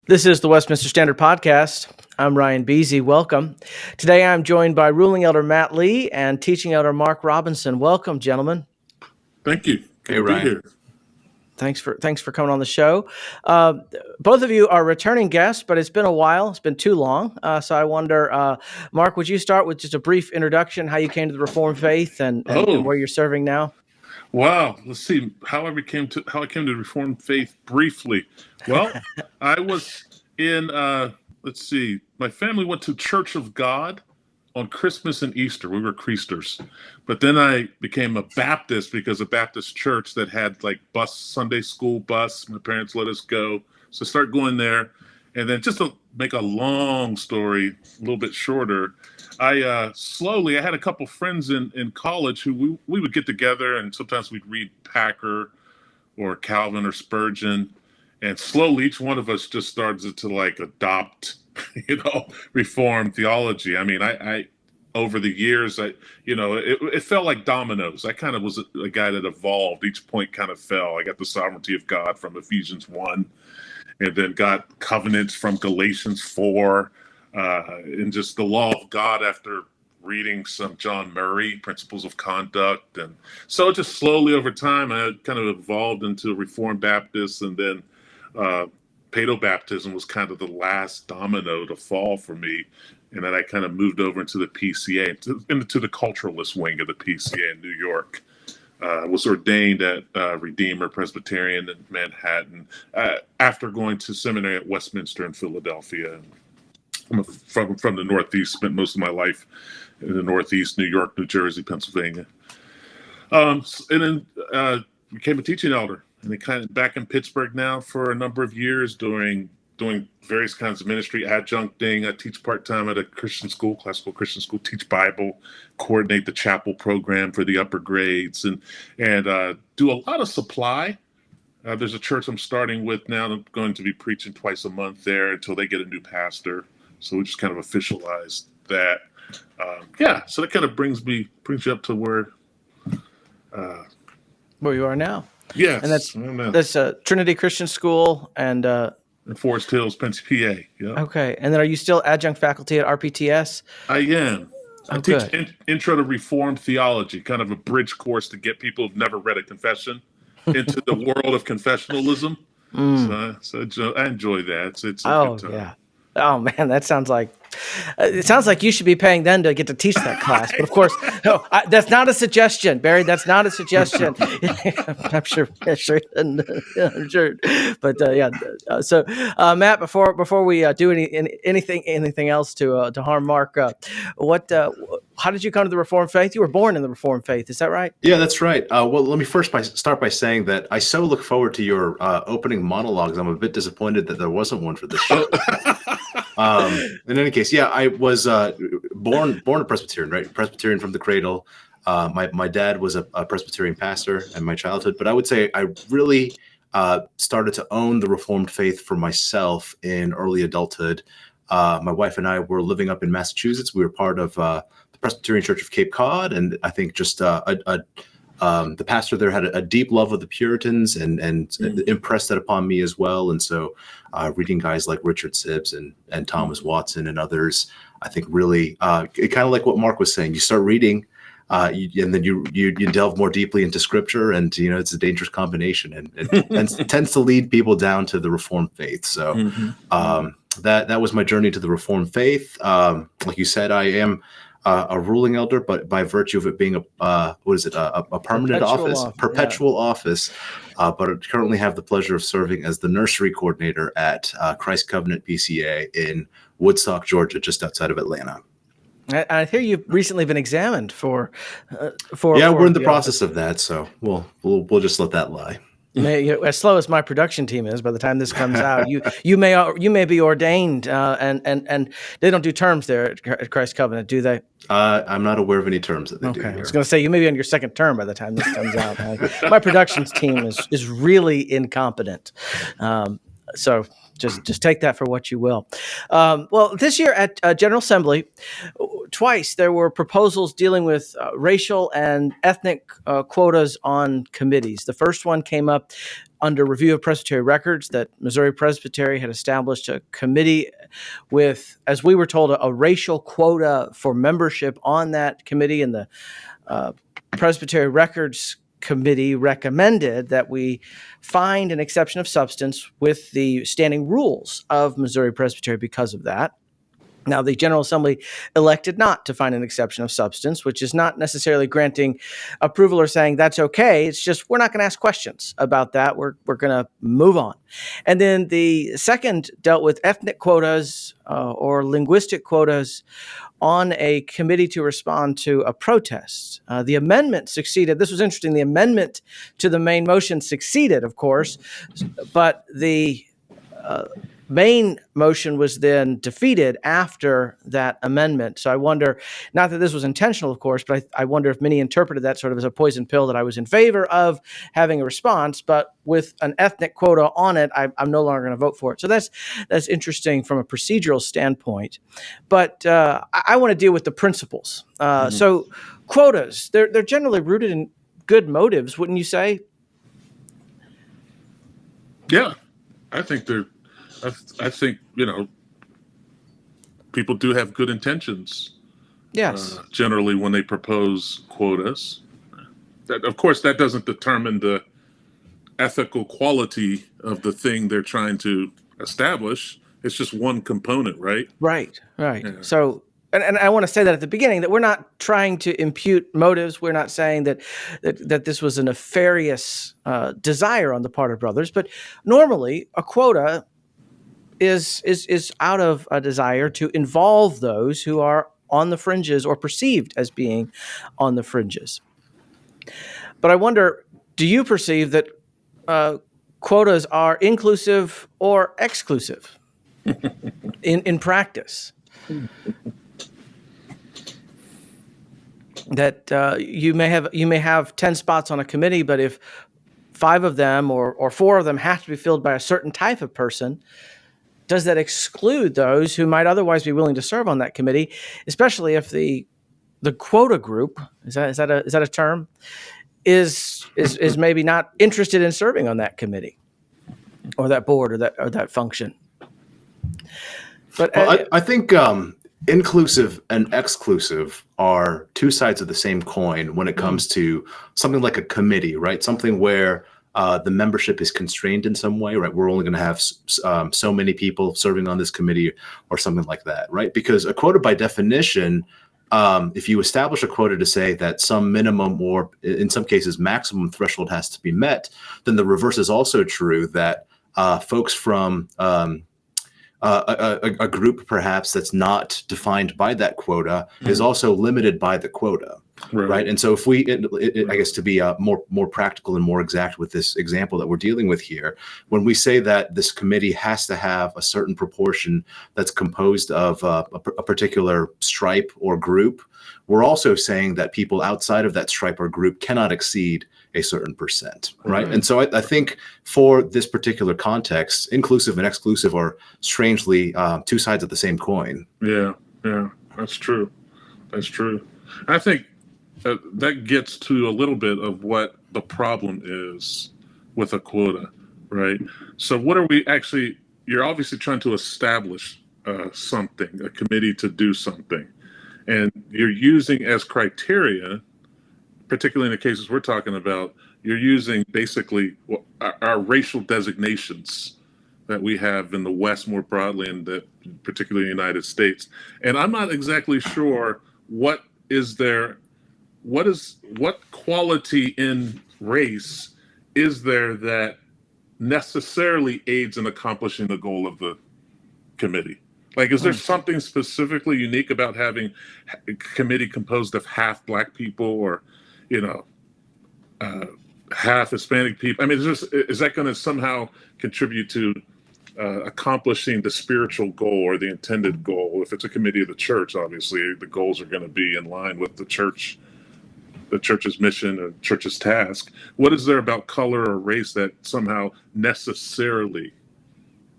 This is the Westminster Standard Podcast. I'm Ryan Beasy. Welcome. Today I'm joined by Ruling Elder Matt Lee and Teaching Elder Mark Robinson. Welcome, gentlemen. Thank you. Good to Ryan. be here. Thanks for coming on the show. Both of you are returning guests, but it's been a while. It's been too long. So I wonder, Mark, would you start with just a brief introduction, how you came to the Reformed faith and where you're serving now? Wow. Let's see how I came to the Reformed faith briefly. Well, I was in my family went to Church of God on Christmas and Easter. We were Creasters. But then I became a Baptist because a Baptist church that had like Sunday school bus. My parents let us go. So I started going there. And then just to make a long story a little bit shorter, I had a couple friends in college who we would get together, and sometimes we'd read Packer or Calvin or Spurgeon. And slowly each one of us just started to like adopt, Reformed theology. I mean, I over the years, it felt like dominoes. I kind of was a guy that evolved. Each point kind of fell. I got the sovereignty of God from Ephesians 1, and then got covenants from Galatians 4, and just the law of God after reading some John Murray, Principles of Conduct. And so just slowly over time, I kind of evolved into Reformed Baptist, and then Paedo-baptism was kind of the last domino to fall for me. And then I kind of moved over into the PCA, into the culturalist wing of the PCA in New York. Was ordained at Redeemer Presbyterian in Manhattan after going to seminary at Westminster in Philadelphia. I'm from the Northeast, spent most of my life in the Northeast, New York, New Jersey, Pennsylvania. And then became a teaching elder, and then kind of back in Pittsburgh now for a number of years doing various kinds of ministry, adjuncting. I teach part-time at a Christian school, classical Christian school, teach Bible, coordinate the chapel program for the upper grades, and do a lot of supply. There's a church I'm starting with now. I'm going to be preaching twice a month there until they get a new pastor. So we just kind of officialized that. So that kind of brings you up to where you are now. Yes. And that's Trinity Christian School and in Forest Hills, Pennsylvania. PA. Yeah. Okay. And then are you still adjunct faculty at RPTS? I am. I teach Intro to Reformed Theology, kind of a bridge course to get people who've never read a confession into the world of confessionalism. So I enjoy that. It's a good time. Yeah. Oh man, that sounds like you should be paying them to get to teach that class. But of course, no, that's not a suggestion, Barry. That's not a suggestion. I'm sure. I'm sure. But So Matt, before we do anything else to harm Mark, how did you come to the Reformed faith? You were born in the Reformed faith, is that right? Yeah, that's right. Well, let me first start by saying that I so look forward to your opening monologues. I'm a bit disappointed that there wasn't one for this show. In any case, I was born a Presbyterian, right? Presbyterian from the cradle. My dad was a Presbyterian pastor in my childhood, but I would say I really started to own the Reformed faith for myself in early adulthood. My wife and I were living up in Massachusetts. We were part of the Presbyterian Church of Cape Cod, and I think just the pastor there had a deep love of the Puritans and impressed that upon me as well. And so reading guys like Richard Sibbes and Thomas Watson and others, I think really it kind of like what Mark was saying. You start reading and then you delve more deeply into scripture, and it's a dangerous combination, and it tends to lead people down to the Reformed faith. So that was my journey to the Reformed faith. Like you said, I am a ruling elder, but by virtue of it being a permanent perpetual office. But I currently have the pleasure of serving as the nursery coordinator at Christ Covenant PCA in Woodstock, Georgia, just outside of Atlanta. I hear you've recently been examined for. We're in the process of that, so we'll just let that lie. As slow as my production team is, by the time this comes out, you may be ordained, and they don't do terms there at Christ Covenant, do they? I'm not aware of any terms that they do here. I was going to say you may be on your second term by the time this comes out. My productions team is really incompetent, so just take that for what you will. Well, this year at General Assembly, twice there were proposals dealing with racial and ethnic quotas on committees. The first one came up under review of Presbytery records that Missouri Presbytery had established a committee with, as we were told, a racial quota for membership on that committee, and the Presbytery Records Committee recommended that we find an exception of substance with the standing rules of Missouri Presbytery because of that. Now, the General Assembly elected not to find an exception of substance, which is not necessarily granting approval or saying that's okay. It's just we're not going to ask questions about that. We're going to move on. And then the second dealt with ethnic quotas or linguistic quotas on a committee to respond to a protest. The amendment succeeded. This was interesting. The amendment to the main motion succeeded, of course, but the main motion was then defeated after that amendment. So I wonder, not that this was intentional, of course, but I wonder if many interpreted that sort of as a poison pill, that I was in favor of having a response, but with an ethnic quota on it, I'm no longer going to vote for it. So that's interesting from a procedural standpoint. But I want to deal with the principles. So quotas, they're generally rooted in good motives, wouldn't you say? Yeah, I think people do have good intentions. Yes. Generally, when they propose quotas, of course, that doesn't determine the ethical quality of the thing they're trying to establish. It's just one component, right? Right. Yeah. So, and I want to say that at the beginning, that we're not trying to impute motives. We're not saying that this was a nefarious desire on the part of brothers. But normally, a quota is out of a desire to involve those who are on the fringes or perceived as being on the fringes. But I wonder, do you perceive that quotas are inclusive or exclusive in practice? That you may have 10 spots on a committee, but if 5 of them or 4 of them have to be filled by a certain type of person, does that exclude those who might otherwise be willing to serve on that committee, especially if the quota group, is that a term, is maybe not interested in serving on that committee or that board or that function? But I think inclusive and exclusive are two sides of the same coin when it comes to something like a committee, right? Something where the membership is constrained in some way, right? We're only going to have so many people serving on this committee or something like that, right? Because a quota by definition, if you establish a quota to say that some minimum or in some cases maximum threshold has to be met, then the reverse is also true, that folks from a group perhaps that's not defined by that quota is also limited by the quota. Right. And so if I guess to be more practical and more exact with this example that we're dealing with here, when we say that this committee has to have a certain proportion that's composed of a particular stripe or group, we're also saying that people outside of that stripe or group cannot exceed a certain percent. Right. And so I think for this particular context, inclusive and exclusive are strangely two sides of the same coin. Yeah, that's true. I think that gets to a little bit of what the problem is with a quota, right? So what are we actually, you're obviously trying to establish something, a committee to do something. And you're using as criteria, particularly in the cases we're talking about, you're using basically our racial designations that we have in the West more broadly, and that particularly in the United States. And I'm not exactly sure what quality in race is there that necessarily aids in accomplishing the goal of the committee? Like, is there something specifically unique about having a committee composed of half Black people or, half Hispanic people? I mean, is that going to somehow contribute to accomplishing the spiritual goal or the intended goal? If it's a committee of the church, obviously the goals are going to be in line with the church's mission and church's task. What is there about color or race that somehow necessarily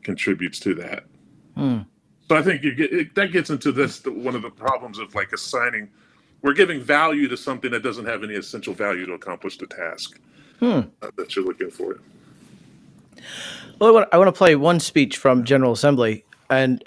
contributes to that? So I think that gets into one of the problems of like assigning, we're giving value to something that doesn't have any essential value to accomplish the task that you're looking for. Well, I want to play one speech from General Assembly, and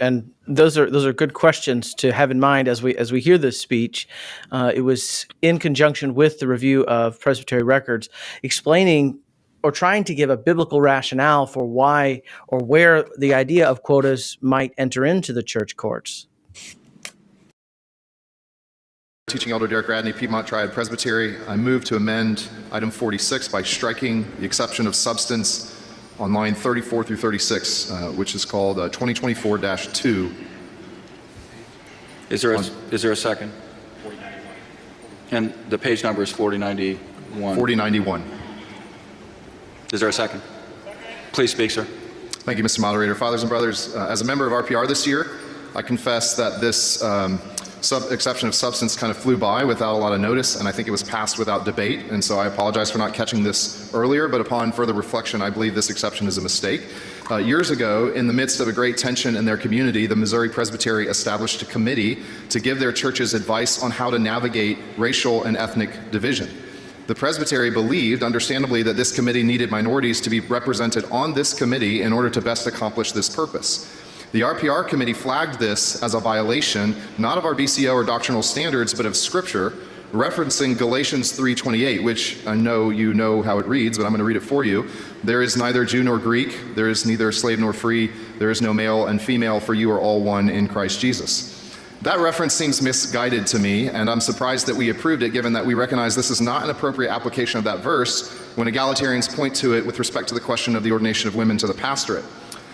those are good questions to have in mind as we hear this speech. It was in conjunction with the review of Presbytery records, explaining or trying to give a biblical rationale for why or where the idea of quotas might enter into the church courts. Teaching Elder Derek Radney, Piedmont Triad Presbytery. I move to amend item 46 by striking the exception of substance on line 34 through 36, which is called 2024-2. Is there a second? And the page number is 4091. 4091. Is there a second? Please speak, sir. Thank you, Mr. Moderator. Fathers and brothers, as a member of RPR this year, I confess that this exception of substance kind of flew by without a lot of notice, and I think it was passed without debate, and so I apologize for not catching this earlier, but upon further reflection, I believe this exception is a mistake. Years ago, in the midst of a great tension in their community, the Missouri Presbytery established a committee to give their churches advice on how to navigate racial and ethnic division. The Presbytery believed, understandably, that this committee needed minorities to be represented on this committee in order to best accomplish this purpose. The RPR committee flagged this as a violation, not of our BCO or doctrinal standards, but of Scripture, referencing Galatians 3:28, which I know you know how it reads, but I'm going to read it for you. There is neither Jew nor Greek, there is neither slave nor free, there is no male and female, for you are all one in Christ Jesus. That reference seems misguided to me, and I'm surprised that we approved it, given that we recognize this is not an appropriate application of that verse when egalitarians point to it with respect to the question of the ordination of women to the pastorate.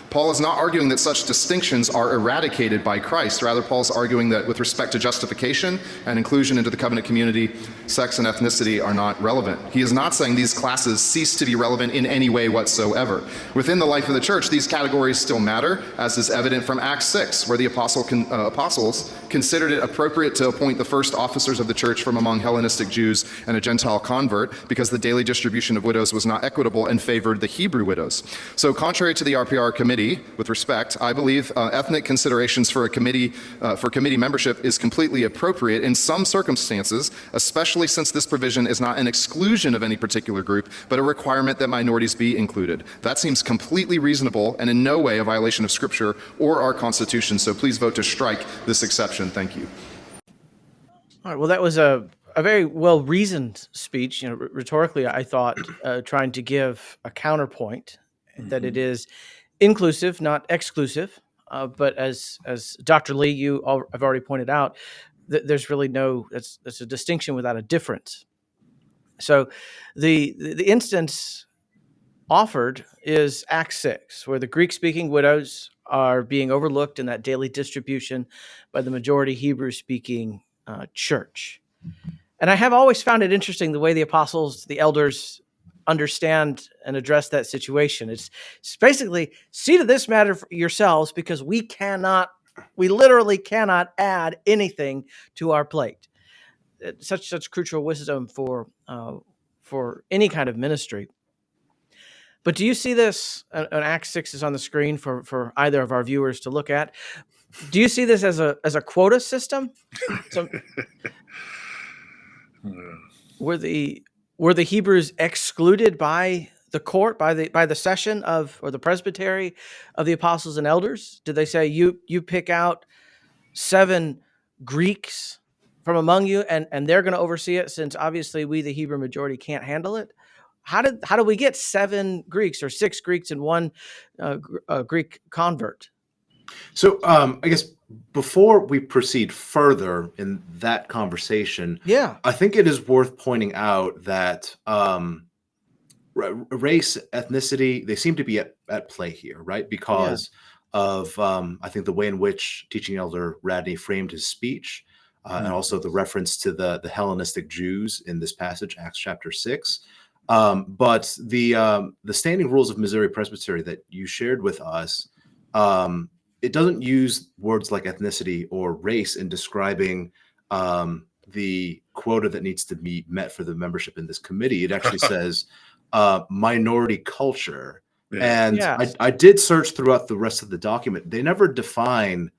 Paul is not arguing that such distinctions are eradicated by Christ. Rather, Paul's arguing that with respect to justification and inclusion into the covenant community, sex and ethnicity are not relevant. He is not saying these classes cease to be relevant in any way whatsoever. Within the life of the church, these categories still matter, as is evident from Acts 6, where the apostles considered it appropriate to appoint the first officers of the church from among Hellenistic Jews and a Gentile convert, because the daily distribution of widows was not equitable and favored the Hebrew widows. So contrary to the RPR committee, with respect, I believe ethnic considerations for committee membership is completely appropriate in some circumstances, especially since this provision is not an exclusion of any particular group, but a requirement that minorities be included. That seems completely reasonable and in no way a violation of Scripture or our Constitution, so please vote to strike this exception. Thank you. All right. Well, that was a very well-reasoned speech. Rhetorically, I thought trying to give a counterpoint that it is inclusive, not exclusive. But as Dr. Lee, you have already pointed out, there's really that's a distinction without a difference. So the instance offered is Acts 6, where the Greek-speaking widows are being overlooked in that daily distribution by the majority Hebrew-speaking church. And I have always found it interesting the way the apostles, the elders, understand and address that situation. It's basically, see to this matter for yourselves, because we literally cannot add anything to our plate. Such crucial wisdom for any kind of ministry. But do you see this? And Acts 6 is on the screen for either of our viewers to look at. Do you see this as a quota system? So, were the Hebrews excluded by the court, by the session or the presbytery of the apostles and elders? Did they say you pick out 7 Greeks from among you and they're going to oversee it, since obviously we, the Hebrew majority, can't handle it? How do we get 7 Greeks or 6 Greeks and 1 Greek convert? So I guess before we proceed further in that conversation, I think it is worth pointing out that race, ethnicity, they seem to be at play here, right? Because of, I think, the way in which Teaching Elder Radney framed his speech, and also the reference to the Hellenistic Jews in this passage, Acts chapter 6. But the standing rules of Missouri Presbytery that you shared with us, it doesn't use words like ethnicity or race in describing the quota that needs to be met for the membership in this committee. It actually says minority culture. And I did search throughout the rest of the document. They never define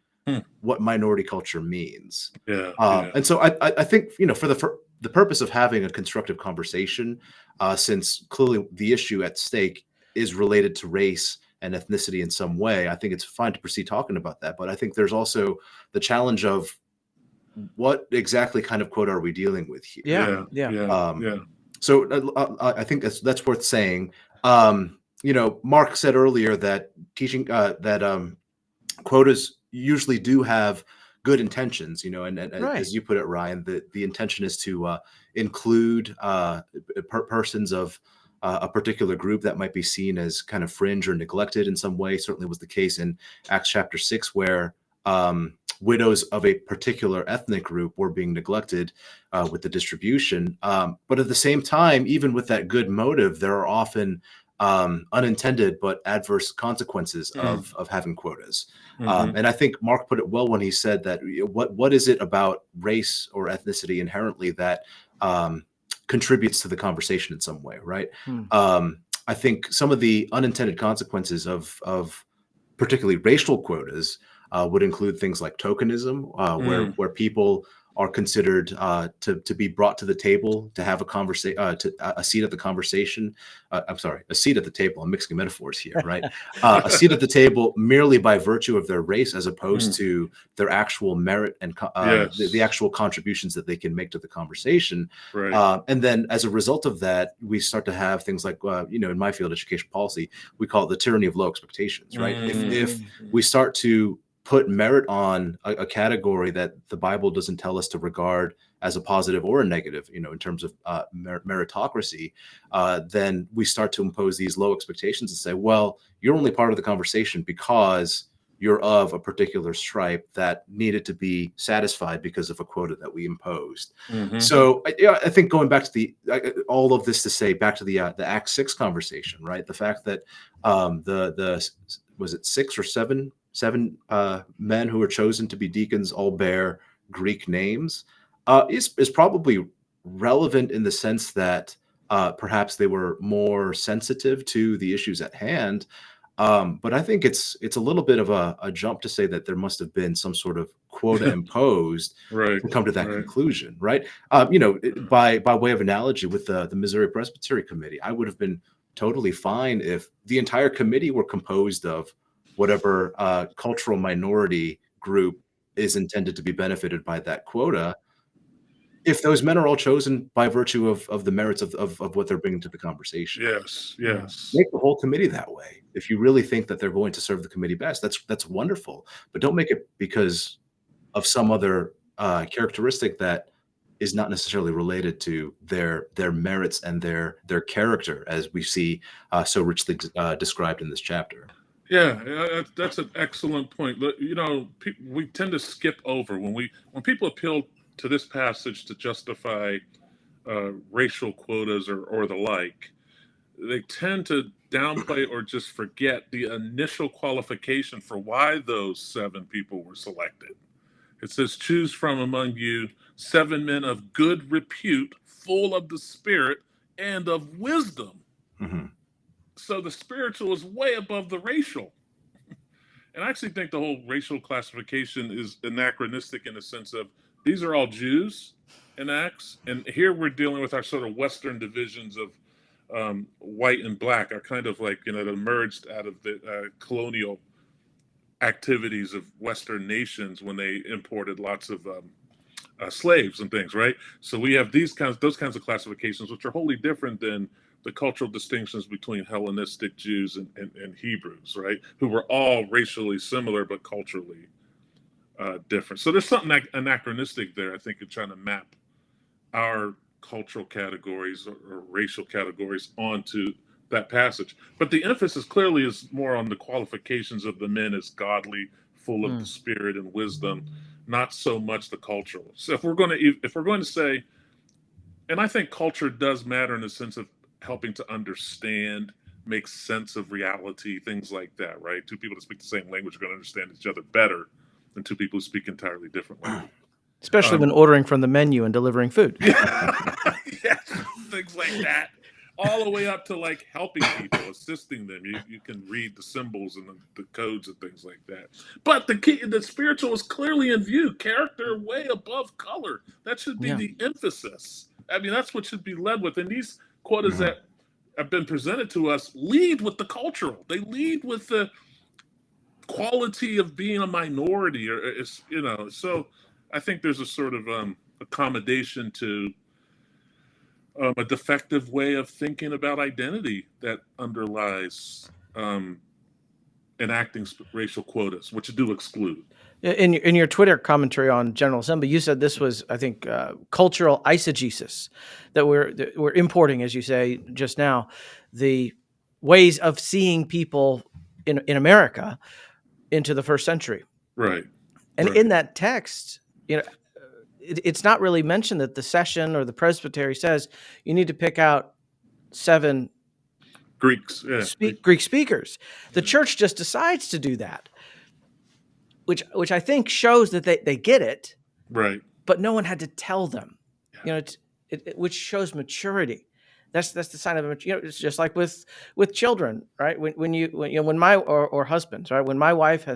what minority culture means. And so I think, for the purpose of having a constructive conversation, since clearly the issue at stake is related to race and ethnicity in some way, I think it's fine to proceed talking about that. But I think there's also the challenge of what exactly kind of quota are we dealing with here? Yeah. So I think that's worth saying. Mark said earlier that teaching that quotas usually do have good intentions, and Right. as you put it, Ryan, the intention is to include persons of a particular group that might be seen as kind of fringe or neglected in some way. Certainly was the case in Acts chapter 6, where widows of a particular ethnic group were being neglected with the distribution. But at the same time, even with that good motive, there are often unintended but adverse consequences of having quotas. And I think Mark put it well when he said that what is it about race or ethnicity inherently that contributes to the conversation in some way, right? I think some of the unintended consequences of particularly racial quotas would include things like tokenism, where people are considered to be brought to the table to have a conversation, a seat at the conversation. I'm sorry, a seat at the table. I'm mixing metaphors here, right? A seat at the table merely by virtue of their race, as opposed to their actual merit and the actual contributions that they can make to the conversation. Right. And then, as a result of that, we start to have things like, in my field, education policy, we call it the tyranny of low expectations, right? If we start to put merit on a category that the Bible doesn't tell us to regard as a positive or a negative, in terms of meritocracy, then we start to impose these low expectations and say, well, you're only part of the conversation because you're of a particular stripe that needed to be satisfied because of a quota that we imposed. So I think going back to all of this to say back to the Act 6 conversation, right? The fact that was it 6 or 7 men who were chosen to be deacons all bear Greek names is probably relevant in the sense that perhaps they were more sensitive to the issues at hand. But I think it's a little bit of a jump to say that there must have been some sort of quota imposed to come to that conclusion, right? By way of analogy with the Missouri Presbytery Committee, I would have been totally fine if the entire committee were composed of whatever cultural minority group is intended to be benefited by that quota, if those men are all chosen by virtue of the merits of what they're bringing to the conversation. Yes. Make the whole committee that way. If you really think that they're going to serve the committee best, that's wonderful. But don't make it because of some other characteristic that is not necessarily related to their merits and their character, as we see so richly described in this chapter. Yeah, that's an excellent point. We tend to skip over when people appeal to this passage to justify racial quotas or the like. They tend to downplay or just forget the initial qualification for why those 7 people were selected. It says, "Choose from among you 7 men of good repute, full of the Spirit and of wisdom." So the spiritual is way above the racial. And I actually think the whole racial classification is anachronistic in the sense of these are all Jews in Acts. And here we're dealing with our sort of Western divisions of white and black are kind of like, that emerged out of the colonial activities of Western nations when they imported lots of slaves and things, right? So we have those kinds of classifications, which are wholly different than the cultural distinctions between Hellenistic Jews and Hebrews, right? Who were all racially similar, but culturally different. So there's something anachronistic there, I think, in trying to map our cultural categories or racial categories onto that passage. But the emphasis clearly is more on the qualifications of the men as godly, full of the Spirit and wisdom, not so much the cultural. So if we're going to say, and I think culture does matter in the sense of helping to understand, make sense of reality, things like that, right? 2 people that speak the same language are going to understand each other better than 2 people who speak entirely different language. Especially when ordering from the menu and delivering food. Yes, things like that. All the way up to like helping people, assisting them. You can read the symbols and the codes and things like that. But the spiritual is clearly in view. Character way above color. That should be the emphasis. I mean, that's what should be led with. And these quotas that have been presented to us lead with the cultural. They lead with the quality of being a minority, or it's, you know. So I think there's a sort of accommodation to a defective way of thinking about identity that underlies enacting racial quotas, which do exclude. In your Twitter commentary on General Assembly, you said this was, I think, cultural eisegesis, that we're importing, as you say just now, the ways of seeing people in America into the first century. Right. And right. in that text, it's not really mentioned that the session or the presbytery says you need to pick out 7 Greeks, yeah. Greek speakers. The church just decides to do that, which I think shows that they get it, Right. but no one had to tell them. Which shows maturity. That's the sign of it's just like with children, right? When my or husbands, right? When my wife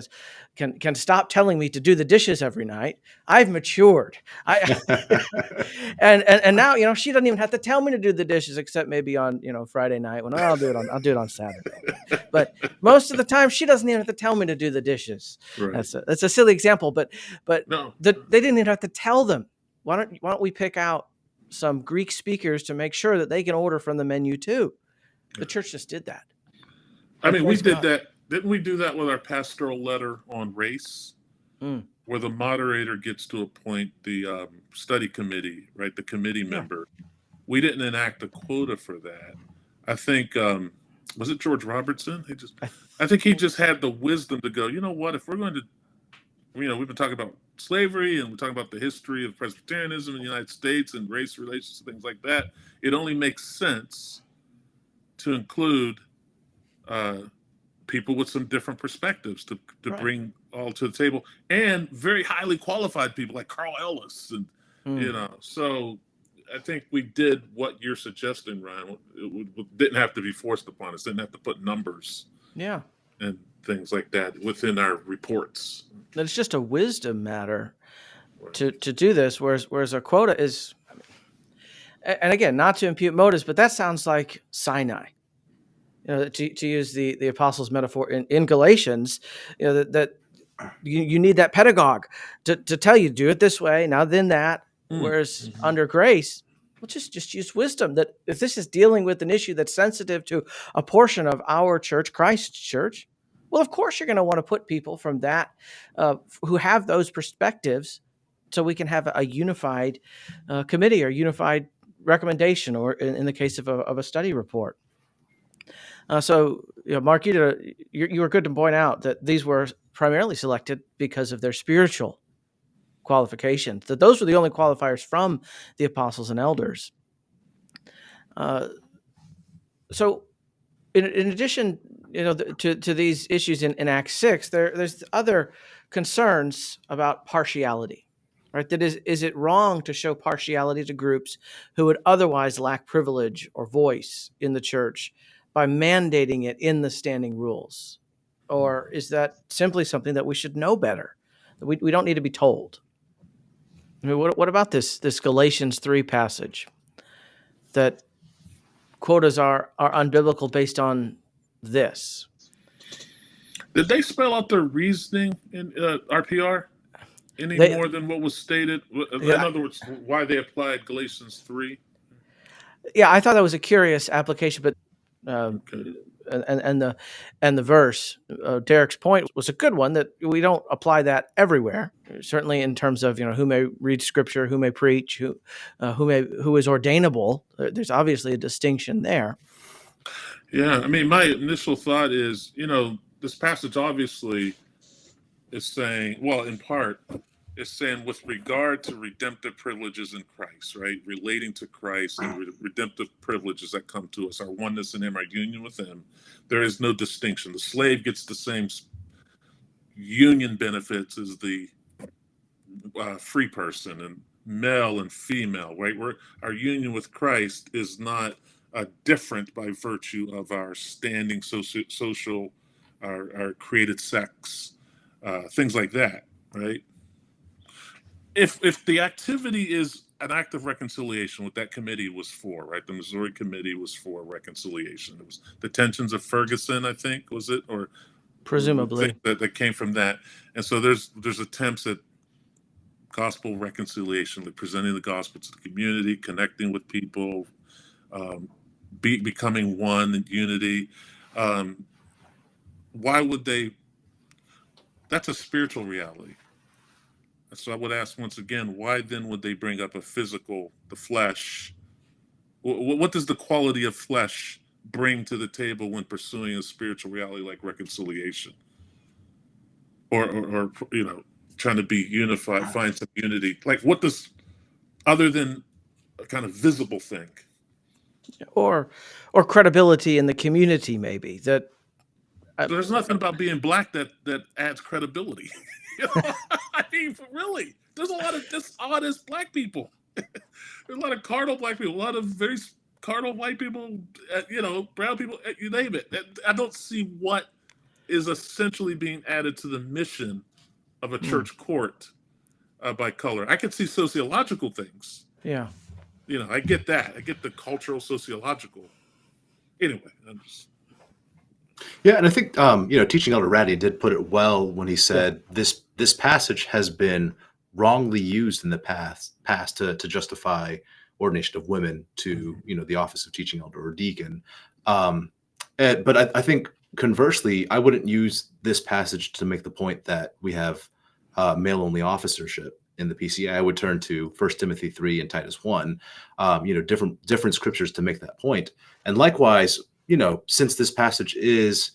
can stop telling me to do the dishes every night, I've matured. And now she doesn't even have to tell me to do the dishes, except maybe on Friday night when I'll do it on Saturday. But most of the time she doesn't even have to tell me to do the dishes. Right. That's a silly example, but No. they didn't even have to tell them. Why don't we pick out some Greek speakers to make sure that they can order from the menu too? The church just did that. I mean, we did that. Didn't we do that with our pastoral letter on race, where the moderator gets to appoint the study committee, right? The committee member. We didn't enact a quota for that. I think, was it George Robertson? I think he just had the wisdom to go, you know what, if we're going to, we've been talking about slavery and we're talking about the history of Presbyterianism in the United States and race relations and things like that. It only makes sense to include people with some different perspectives to right. bring all to the table, and very highly qualified people like Carl Ellis, and So I think we did what you're suggesting, Ryan. It didn't have to be forced upon us. Didn't have to put numbers, and things like that within our reports. It's just a wisdom matter to do this, whereas a quota is, and again, not to impute motives, but that sounds like Sinai. To use the apostles' metaphor in Galatians, that you need that pedagogue to tell you, do it this way, now then that. Whereas under grace, well, just use wisdom. That if this is dealing with an issue that's sensitive to a portion of our church, Christ's church, well, of course you're going to want to put people from that who have those perspectives, so we can have a unified committee or unified recommendation, or in the case of a study report. So, Mark, you were good to point out that these were primarily selected because of their spiritual qualifications, that those were the only qualifiers from the apostles and elders. So in addition, to these issues in Acts 6, there's other concerns about partiality, right? That is it wrong to show partiality to groups who would otherwise lack privilege or voice in the church by mandating it in the standing rules? Or is that simply something that we should know better? We don't need to be told. I mean, what about this Galatians 3 passage that quotas are unbiblical based on this? Did they spell out their reasoning in RPR more than what was stated? In other words, why they applied Galatians 3? Yeah, I thought that was a curious application, but and the verse, Derek's point was a good one, that we don't apply that everywhere. Certainly, in terms of who may read scripture, who may preach, who is ordainable. There's obviously a distinction there. Yeah, I mean, my initial thought is, this passage obviously is saying, well, in part, it's saying with regard to redemptive privileges in Christ, right? Relating to Christ and redemptive privileges that come to us, our oneness in Him, our union with Him, there is no distinction. The slave gets the same union benefits as the free person, and male and female, right? Our union with Christ is not different by virtue of our standing social, our created sex, things like that, right? if the activity is an act of reconciliation, what that committee was for, right? The Missouri committee was for reconciliation. It was the tensions of Ferguson, I think, was it, or Presumably. that came from that. And so there's attempts at gospel reconciliation, like presenting the gospel to the community, connecting with people, becoming one in unity. Why would they? That's a spiritual reality. So I would ask once again, why then would they bring up a physical, the flesh? What does the quality of flesh bring to the table when pursuing a spiritual reality like reconciliation? Or trying to be unified, find some unity. Like, what does, other than a kind of visible thing? Or credibility in the community, maybe. That There's nothing about being black that adds credibility. I mean, really, there's a lot of dishonest black people. There's a lot of carnal black people, a lot of very carnal white people, brown people, you name it. I don't see what is essentially being added to the mission of a church court by color. I could see sociological things. Yeah. I get that. I get the cultural, sociological. Anyway, I'm just... Yeah, and I think Teaching Elder Ratty did put it well when he said this passage has been wrongly used in the past to justify ordination of women to the office of teaching elder or deacon. But I think conversely, I wouldn't use this passage to make the point that we have male only officership in the PCA. I would turn to 1 Timothy 3 and Titus 1, different scriptures to make that point. And likewise, since this passage is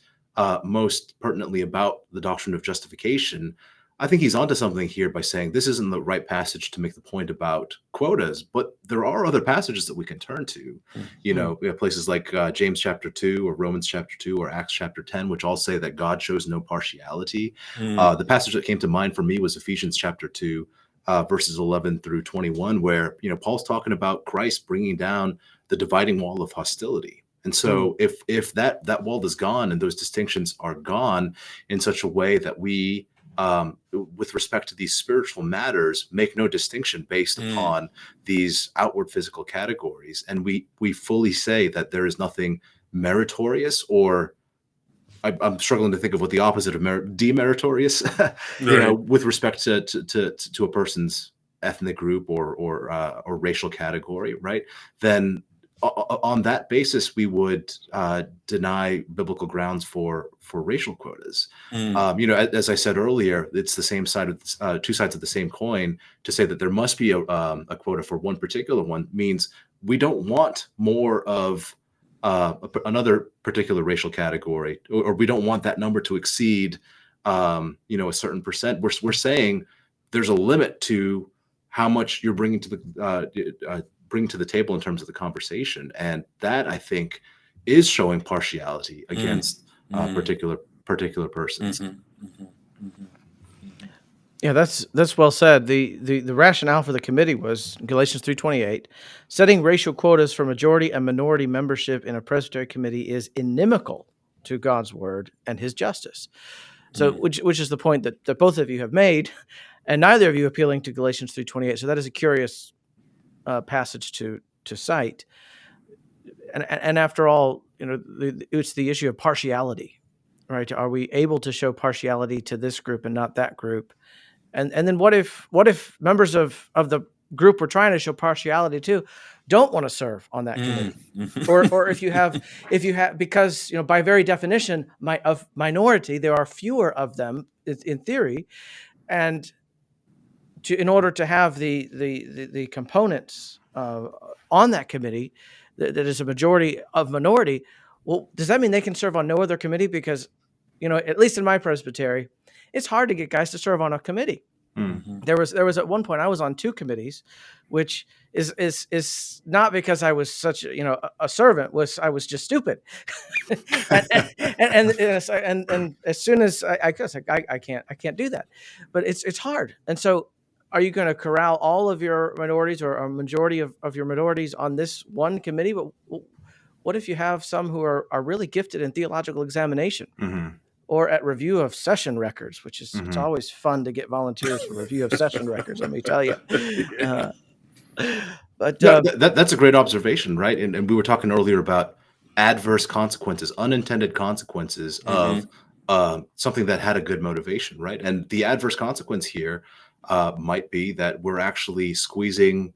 most pertinently about the doctrine of justification, I think he's onto something here by saying this isn't the right passage to make the point about quotas, but there are other passages that we can turn to. We have places like James chapter 2 or Romans chapter 2 or Acts chapter 10, which all say that God shows no partiality. The passage that came to mind for me was Ephesians chapter 2, verses 11 through 21, where Paul's talking about Christ bringing down the dividing wall of hostility. And so if that wall is gone and those distinctions are gone in such a way that we, with respect to these spiritual matters, make no distinction based upon these outward physical categories, and we fully say that there is nothing meritorious, or I'm struggling to think of what the opposite of demeritorious, with respect to a person's ethnic group or racial category, right? Then on that basis, we would deny biblical grounds for racial quotas. As I said earlier, it's the same side of two sides of the same coin. To say that there must be a quota for one particular one means we don't want more of another particular racial category, or we don't want that number to exceed a certain percent. We're saying there's a limit to how much you're bringing to the table in terms of the conversation, and that I think is showing partiality against particular persons. Yeah, that's well said. The rationale for the committee was Galatians 3:28, setting racial quotas for majority and minority membership in a presbytery committee is inimical to God's word and His justice. So, which is the point that both of you have made, and neither of you appealing to Galatians 3:28. So that is a curious passage to cite, and after all, it's the issue of partiality, right? Are we able to show partiality to this group and not that group? And then what if members of the group we're trying to show partiality to don't want to serve on that committee, or if you have because by very definition of minority there are fewer of them in theory, and in order to have the components on that committee that is a majority of minority, well, does that mean they can serve on no other committee? Because, at least in my presbytery, it's hard to get guys to serve on a committee. There was at one point I was on 2 committees, which is not because I was such a servant. I was just stupid, and as soon as I can't do that, but it's hard. And so, are you going to corral all of your minorities or a majority of your minorities on this one committee? But what if you have some who are really gifted in theological examination? or at review of session records, which is it's Mhm. always fun to get volunteers for review of session records. Let me tell you. Uh, but Yeah, that's a great observation, right? And we were talking earlier about adverse consequences, unintended consequences Hmm. of something that had a good motivation, right? And the adverse consequence here might be that we're actually squeezing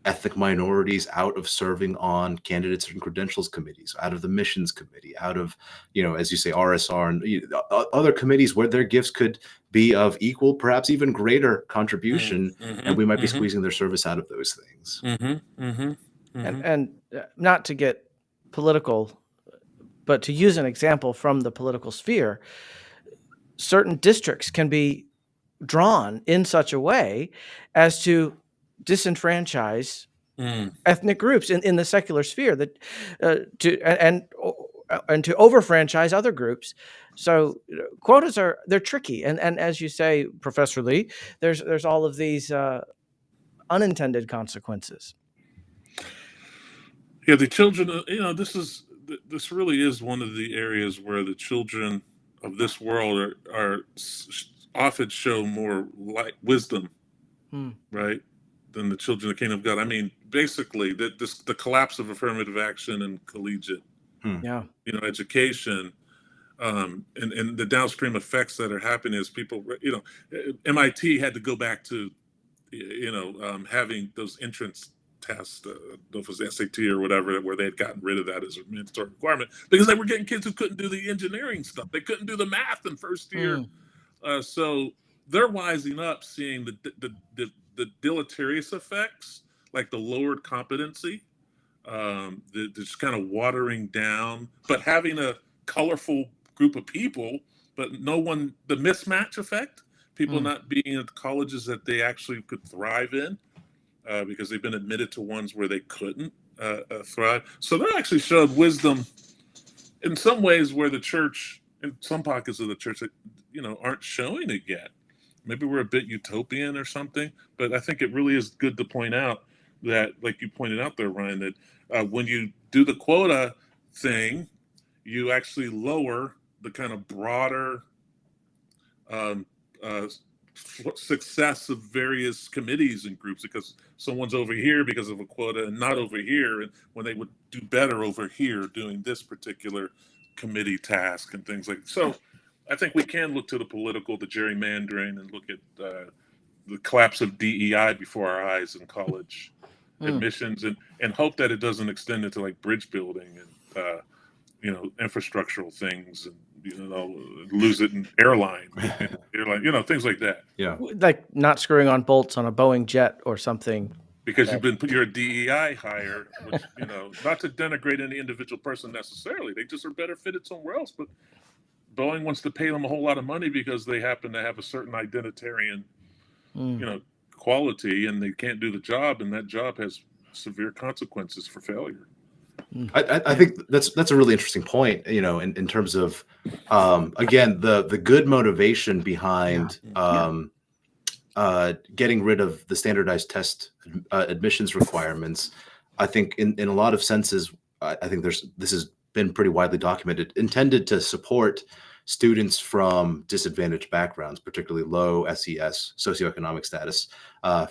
ethnic minorities out of serving on candidates and credentials committees, out of the missions committee, out of, as you say, RSR and other committees where their gifts could be of equal, perhaps even greater contribution, and Hmm. we might be Hmm. squeezing their service out of those things. Hmm. Hmm. and not to get political, but to use an example from the political sphere, certain districts can be drawn in such a way as to disenfranchise Hmm. ethnic groups in the secular sphere, that and to overfranchise other groups. So quotas they're tricky, and as you say, Professor Lee, there's all of these unintended consequences. Yeah, the children. This really is one of the areas where the children of this world often show more like wisdom, Hmm. right, than the children of the kingdom of God. I mean, basically, the collapse of affirmative action and collegiate, Hmm. Yeah. education, and the downstream effects that are happening as people, MIT had to go back to, having those entrance tests, if it was SAT or whatever, where they had gotten rid of that as a mandatory requirement because they were getting kids who couldn't do the engineering stuff. They couldn't do the math in first year. Hmm. So they're wising up, seeing the deleterious effects, like the lowered competency, the just kind of watering down, but having a colorful group of people, but no one, the mismatch effect, people Hmm. not being at the colleges that they actually could thrive in, because they've been admitted to ones where they couldn't thrive. So they actually showed wisdom in some ways where the church, in some pockets of the church, that, aren't showing it yet. Maybe we're a bit utopian or something, but I think it really is good to point out that, like you pointed out there, Ryan, that when you do the quota thing, you actually lower the kind of broader um, uh, success of various committees and groups, because someone's over here because of a quota and not over here, and when they would do better over here doing this particular committee task and things like so. I think we can look to the political, the gerrymandering, and look at the collapse of DEI before our eyes in college Hmm. admissions, and hope that it doesn't extend into like bridge building and infrastructural things, and lose it in airline, things like that. Yeah. Like not screwing on bolts on a Boeing jet or something. Because that- you're a DEI hire, which not to denigrate any individual person necessarily, they just are better fitted somewhere else. But Boeing wants to pay them a whole lot of money because they happen to have a certain identitarian, Hmm. quality, and they can't do the job, and that job has severe consequences for failure. I think that's a really interesting point, in terms of, again, the good motivation behind getting rid of the standardized test admissions requirements. I think in a lot of senses, I think this has been pretty widely documented, intended to support students from disadvantaged backgrounds, particularly low SES, socioeconomic status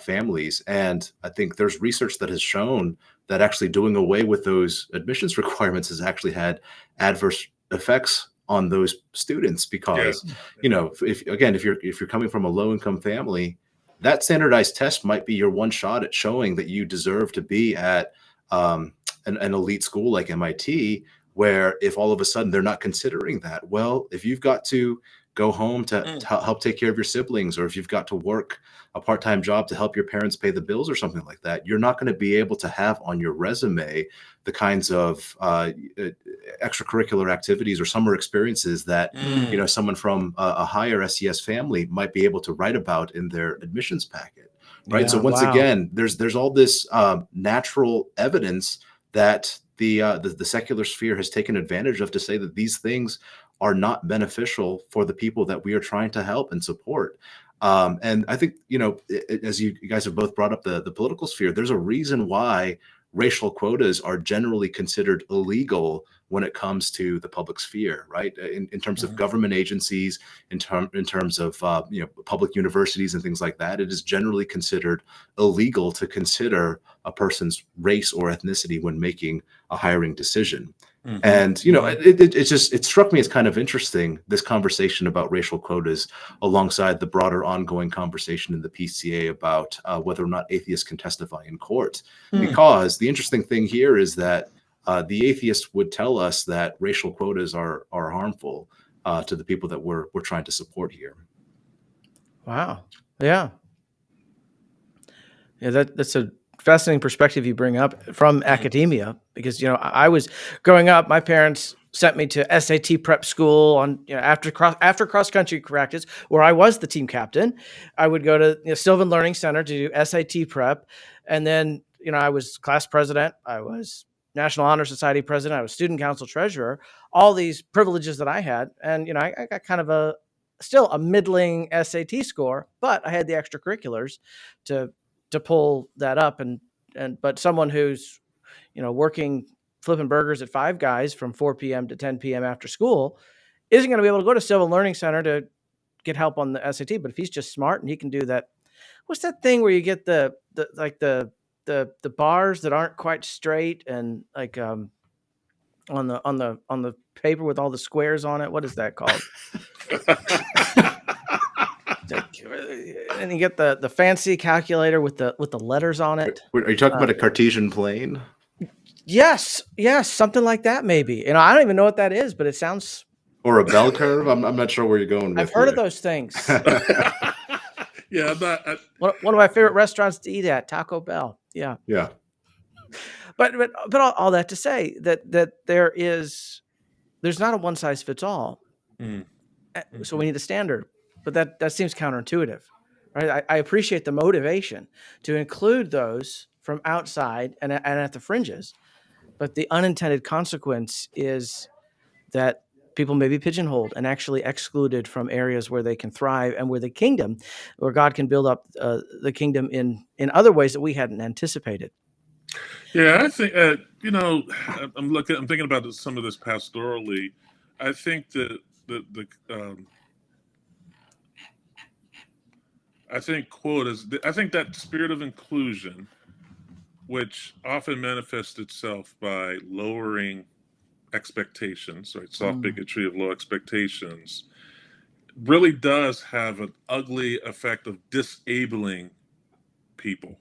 families. And I think there's research that has shown that actually doing away with those admissions requirements has actually had adverse effects on those students, because if you're coming from a low income family, that standardized test might be your one shot at showing that you deserve to be at an elite school like MIT, where if all of a sudden they're not considering that, well, if you've got to go home to help take care of your siblings, or if you've got to work a part-time job to help your parents pay the bills or something like that, you're not going to be able to have on your resume the kinds of extracurricular activities or summer experiences that someone from a higher SES family might be able to write about in their admissions packet, right? So once again, there's all this natural evidence that the secular sphere has taken advantage of to say that these things are not beneficial for the people that we are trying to help and support. And I think, as you guys have both brought up the political sphere, there's a reason why racial quotas are generally considered illegal when it comes to the public sphere, right? In terms of government agencies, in terms of public universities and things like that, it is generally considered illegal to consider a person's race or ethnicity when making a hiring decision. And it struck me as kind of interesting, this conversation about racial quotas alongside the broader ongoing conversation in the PCA about whether or not atheists can testify in court. Because the interesting thing here is that the atheists would tell us that racial quotas are harmful to the people that we're trying to support here. Wow. Yeah. Yeah, that's a fascinating perspective you bring up from academia, because I was growing up, my parents sent me to SAT prep school on after cross country practice, where I was the team captain. I would go to Sylvan Learning Center to do SAT prep, and then I was class president, I was National Honor Society president, I was student council treasurer, all these privileges that I had, and I got kind of still a middling SAT score, but I had the extracurriculars to pull that up, but someone who's working flipping burgers at Five Guys from 4 p.m. to 10 p.m. after school isn't going to be able to go to Civil Learning Center to get help on the SAT. But if he's just smart and he can do that, what's that thing where you get the bars that aren't quite straight and like on the paper with all the squares on it? What is that called? And you get the fancy calculator with the letters on it. Are you talking about a Cartesian plane? Yes, something like that maybe. I don't even know what that is, but it sounds. Or a bell curve? I'm not sure where you're going with. I've heard of those things. Yeah, one of my favorite restaurants to eat at, Taco Bell. Yeah. But all that to say that there's not a one size fits all. So we need a standard, but that seems counterintuitive, right? I appreciate the motivation to include those from outside and at the fringes, but the unintended consequence is that people may be pigeonholed and actually excluded from areas where they can thrive and where God can build up the kingdom in other ways that we hadn't anticipated. Yeah, I think I'm thinking about some of this pastorally. I think that I think quotas. I think that spirit of inclusion, which often manifests itself by lowering expectations, right? Soft bigotry of low expectations, really does have an ugly effect of disabling people,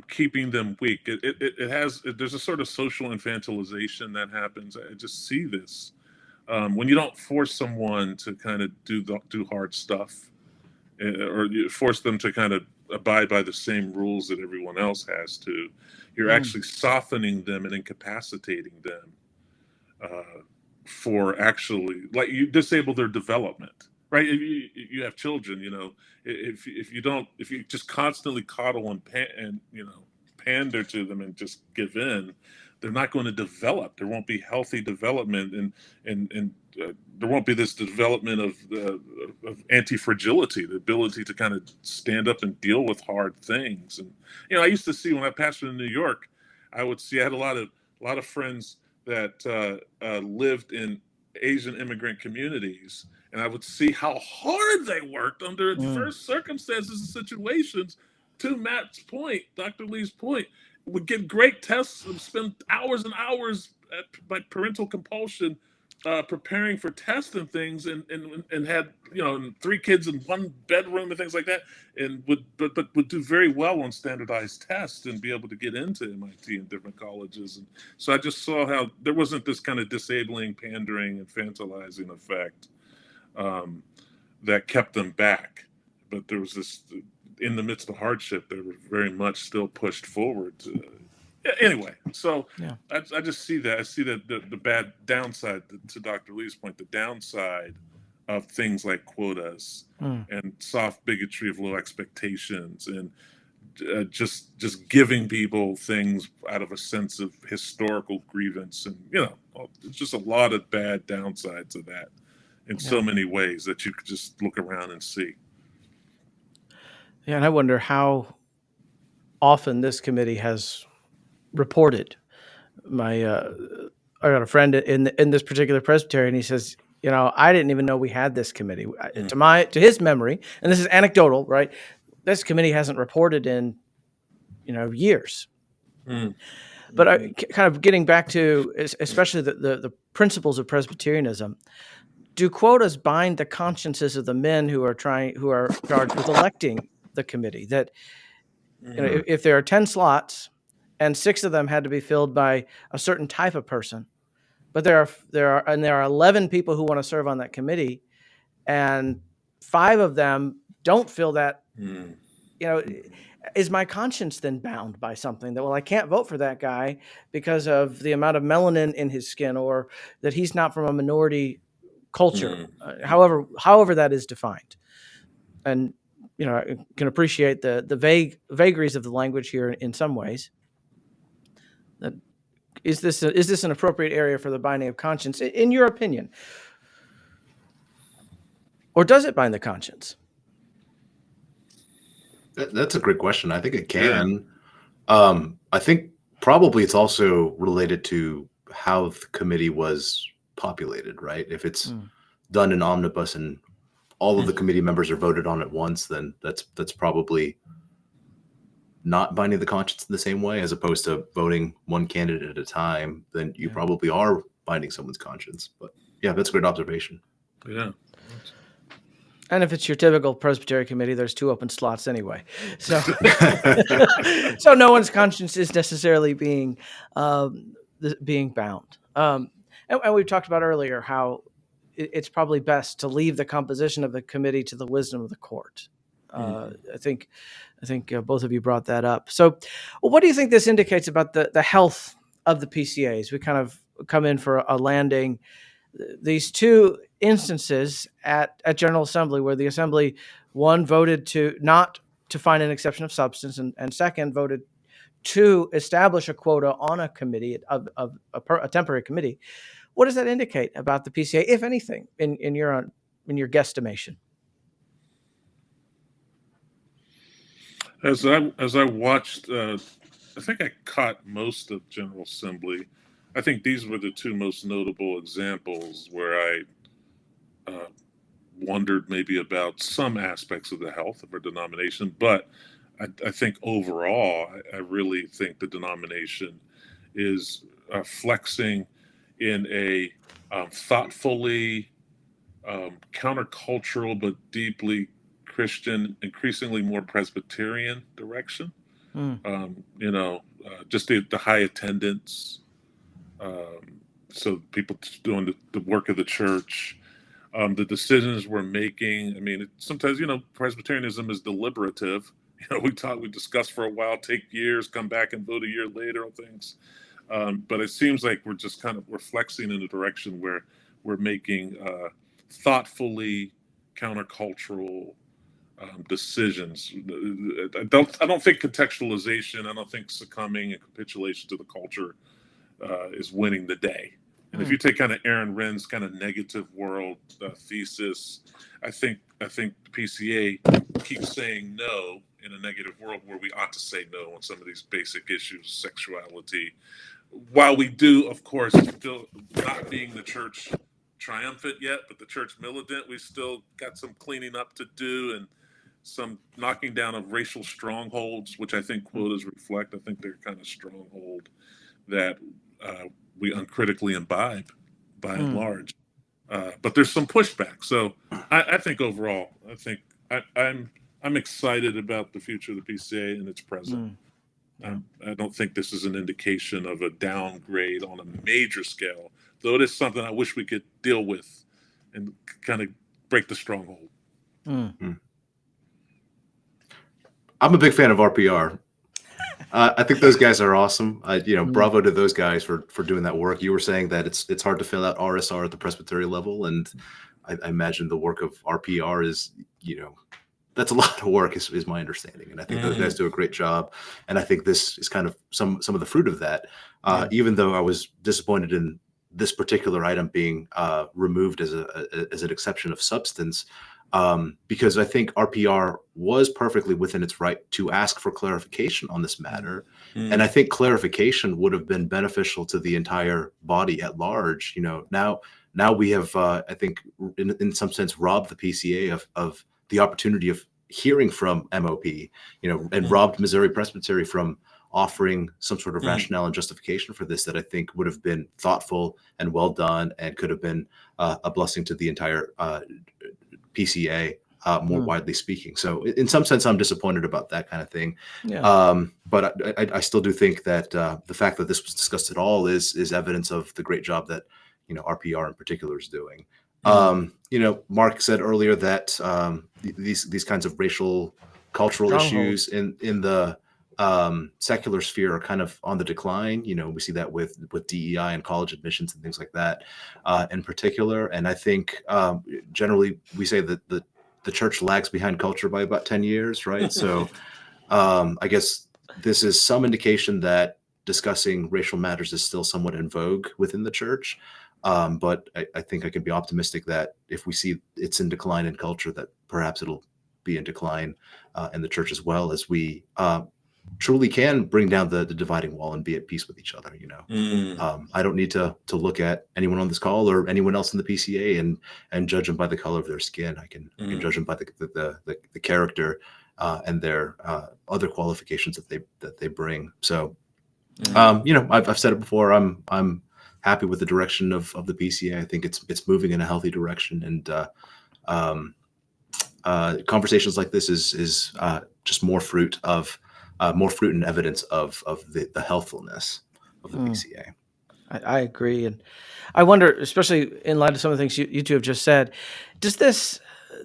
keeping them weak. There's a sort of social infantilization that happens. I just see this when you don't force someone to kind of do hard stuff, or you force them to kind of abide by the same rules that everyone else has to. You're actually softening them and incapacitating them for actually, like, you disable their development, right? If you have children, if you just constantly coddle and pander to them and just give in, they're not going to develop. There won't be healthy development, and there won't be this development of anti-fragility, the ability to kind of stand up and deal with hard things. And I used to see, when I pastored in New York, I had a lot of friends that lived in Asian immigrant communities, and I would see how hard they worked under adverse circumstances and situations. To Matt's point, Dr. Lee's point, would get great tests and spend hours and hours by parental compulsion preparing for tests and things, and had 3 kids in 1 bedroom and things like that, and would do very well on standardized tests and be able to get into MIT and different colleges. And so I just saw how there wasn't this kind of disabling, pandering, infantilizing effect that kept them back, but there was this, in the midst of hardship, they were very much still pushed forward. Anyway, so I just see that. I see that the bad downside, to Dr. Lee's point, the downside of things like quotas and soft bigotry of low expectations, and just giving people things out of a sense of historical grievance, and it's just a lot of bad downsides of that in so many ways that you could just look around and see. Yeah, and I wonder how often this committee has reported. I got a friend in this particular presbytery, and he says, I didn't even know we had this committee. To his memory, and this is anecdotal, right? This committee hasn't reported in years. But kind of getting back to especially the principles of Presbyterianism, do quotas bind the consciences of the men who are charged with electing the committee? That if there are 10 slots and 6 of them had to be filled by a certain type of person, but there are 11 people who want to serve on that committee, and 5 of them don't fill that. Is my conscience then bound by something that, I can't vote for that guy because of the amount of melanin in his skin, or that he's not from a minority culture, however that is defined? And I can appreciate the vagaries of the language here in some ways. That is this an appropriate area for the binding of conscience, in your opinion, or does it bind the conscience? That's a great question. I think it can. I think probably it's also related to how the committee was populated, right? If it's done in omnibus and all of the committee members are voted on at once, then that's probably not binding the conscience in the same way, as opposed to voting one candidate at a time. Then you probably are binding someone's conscience. But yeah, that's a great observation. Yeah. And if it's your typical Presbytery committee, there's 2 open slots anyway. So, so no one's conscience is necessarily being bound. And we've talked about earlier how it's probably best to leave the composition of the committee to the wisdom of the court. I think both of you brought that up. So what do you think this indicates about the health of the PCAs? We kind of come in for a landing. These 2 instances at General Assembly, where the Assembly, one, voted not to find an exception of substance, and second, voted to establish a quota on a committee, a temporary committee. What does that indicate about the PCA, if anything, in your guesstimation? As I watched, I think I caught most of General Assembly. I think these were the 2 most notable examples where I wondered maybe about some aspects of the health of our denomination. But I think overall, I really think the denomination is flexing in a thoughtfully countercultural but deeply Christian, increasingly more Presbyterian direction. Just the high attendance. So people doing the work of the church, the decisions we're making. I mean, sometimes, Presbyterianism is deliberative. We discuss for a while, take years, come back and vote a year later on things. But it seems like we're flexing in a direction where we're making thoughtfully countercultural decisions. I don't think contextualization, I don't think succumbing and capitulation to the culture is winning the day. And if you take kind of Aaron Wren's kind of negative world thesis, I think the PCA keeps saying no in a negative world where we ought to say no on some of these basic issues, sexuality. While we do, of course, still not being the church triumphant yet, but the church militant, we still got some cleaning up to do and some knocking down of racial strongholds, which I think quotas reflect. I think they're kind of stronghold that we uncritically imbibe by and large. But there's some pushback. So I think overall, I'm excited about the future of the PCA and its present. I don't think this is an indication of a downgrade on a major scale, though it is something I wish we could deal with and kind of break the stronghold. I'm a big fan of RPR. I think those guys are awesome. Bravo to those guys for doing that work. You were saying that it's hard to fill out RSR at the Presbyterian level, and I imagine the work of RPR is, that's a lot of work is my understanding. And I think those guys do a great job. And I think this is kind of some of the fruit of that. Even though I was disappointed in this particular item being removed as an exception of substance, because I think RPR was perfectly within its right to ask for clarification on this matter. And I think clarification would have been beneficial to the entire body at large. Now we have, I think, in some sense, robbed the PCA of the opportunity of hearing from MOP, and robbed Missouri Presbytery from offering some sort of rationale and justification for this that I think would have been thoughtful and well done and could have been a blessing to the entire PCA, more widely speaking. So in some sense, I'm disappointed about that kind of thing. Yeah. But I still do think that the fact that this was discussed at all is evidence of the great job that RPR in particular is doing. Mark said earlier that these kinds of racial, cultural issues in the secular sphere are kind of on the decline. We see that with DEI and college admissions and things like that in particular. And I think generally we say that the church lags behind culture by about 10 years, right? So I guess this is some indication that discussing racial matters is still somewhat in vogue within the church. But I think I can be optimistic that if we see it's in decline in culture, that perhaps it'll be in decline in the church as well, as we truly can bring down the dividing wall and be at peace with each other. I don't need to look at anyone on this call or anyone else in the PCA and judge them by the color of their skin. I can judge them by the character and their other qualifications that they bring. So I've said it before. I'm happy with the direction of the PCA. I think it's moving in a healthy direction, and conversations like this is just more fruit and evidence of the healthfulness of the PCA. I agree, and I wonder, especially in light of some of the things you two have just said, does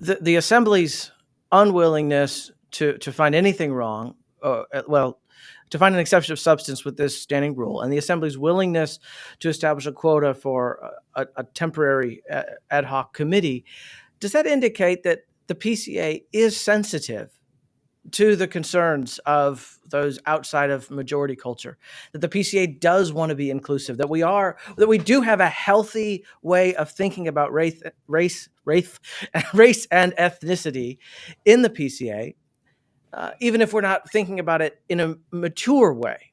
the Assembly's unwillingness to find anything wrong, to find an exception of substance with this standing rule, and the Assembly's willingness to establish a quota for a temporary ad hoc committee, does that indicate that the PCA is sensitive to the concerns of those outside of majority culture, that the PCA does want to be inclusive, that we do have a healthy way of thinking about race and ethnicity in the PCA, even if we're not thinking about it in a mature way?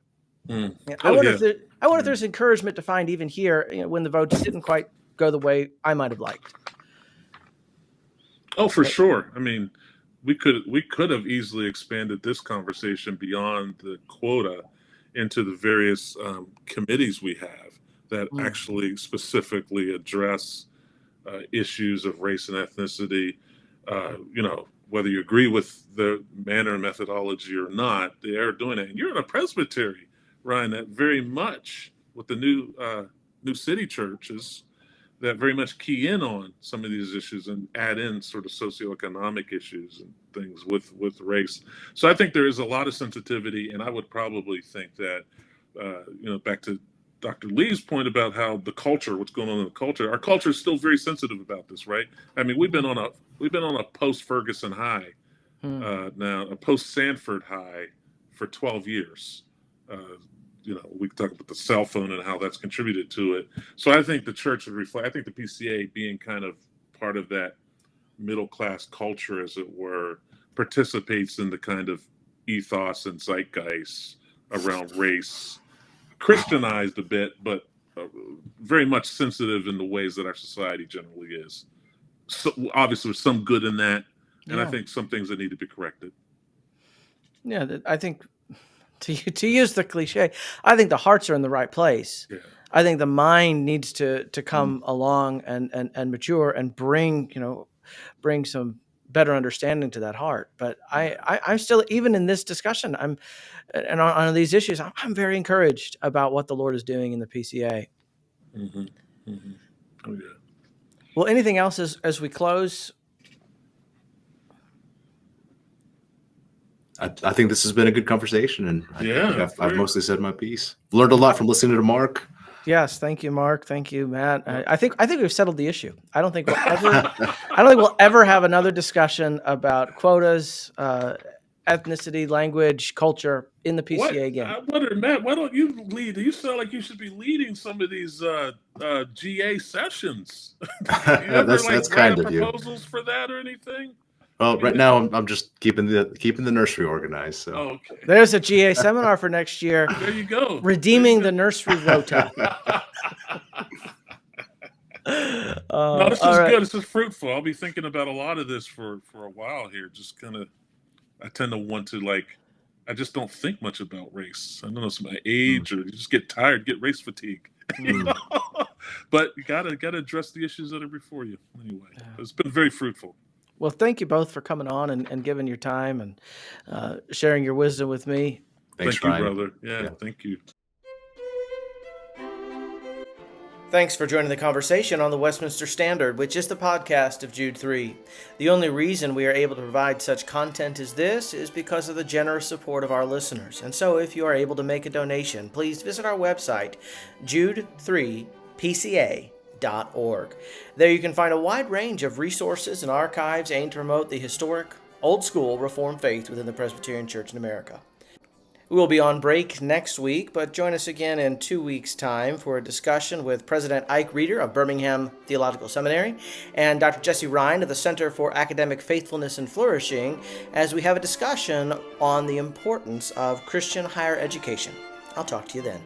I wonder if there's encouragement to find even here, when the votes didn't quite go the way I might have liked. Oh, for sure. I mean, we could have easily expanded this conversation beyond the quota into the various committees we have that actually specifically address issues of race and ethnicity. Whether you agree with the manner and methodology or not, they are doing it. And you're in a presbytery, Ryan, that very much with the new city churches that very much key in on some of these issues and add in sort of socioeconomic issues and things with race. So I think there is a lot of sensitivity, and I would probably think that, back to Dr. Lee's point about how the culture, what's going on in the culture, our culture is still very sensitive about this, right? I mean, we've been on a post-Ferguson high now, a post-Sanford high for 12 years. We can talk about the cell phone and how that's contributed to it. So I think the church would reflect, I think the PCA being kind of part of that middle class culture, as it were, participates in the kind of ethos and zeitgeist around race, Christianized a bit, but very much sensitive in the ways that our society generally is. So obviously there's some good in that, and I think some things that need to be corrected. Yeah, I think to use the cliche, I think the hearts are in the right place. Yeah. I think the mind needs to come along and mature and bring some better understanding to that heart. But I'm still, even in this discussion, on these issues, I'm very encouraged about what the Lord is doing in the PCA. Mm-hmm. Mm-hmm. Oh yeah. Well, anything else as we close? I think this has been a good conversation, and I've mostly said my piece. Learned a lot from listening to Mark. Yes, thank you, Mark. Thank you, Matt. I think we've settled the issue. I don't think we'll ever have another discussion about quotas ethnicity, language, culture in the What PCA game. I wonder, Matt, why don't you lead? You sound like you should be leading some of these GA sessions. You ever That's like kind write of you. proposals for that or anything? Well, right now I'm just keeping the nursery organized. So Oh, okay. There's a GA seminar for next year. There you go. Redeeming the nursery rota. No, this is all right. good. This is fruitful. I'll be thinking about a lot of this for a while here. Just kind of, I tend to want to I just don't think much about race. I don't know, it's my age, or you just get tired, get race fatigue. You know? But you gotta address the issues that are before you. Anyway, it's been very fruitful. Well, thank you both for coming on and giving your time and sharing your wisdom with me. thanks, Thank you, Ryan. brother. Yeah, thank you. Thanks for joining the conversation on the Westminster Standard, which is the podcast of Jude 3. The only reason we are able to provide such content as this is because of the generous support of our listeners. And so if you are able to make a donation, please visit our website, jude3pca.org. There you can find a wide range of resources and archives aimed to promote the historic, old-school Reformed faith within the Presbyterian Church in America. We will be on break next week, but join us again in 2 weeks' time for a discussion with President Ike Reeder of Birmingham Theological Seminary and Dr. Jesse Ryan of the Center for Academic Faithfulness and Flourishing as we have a discussion on the importance of Christian higher education. I'll talk to you then.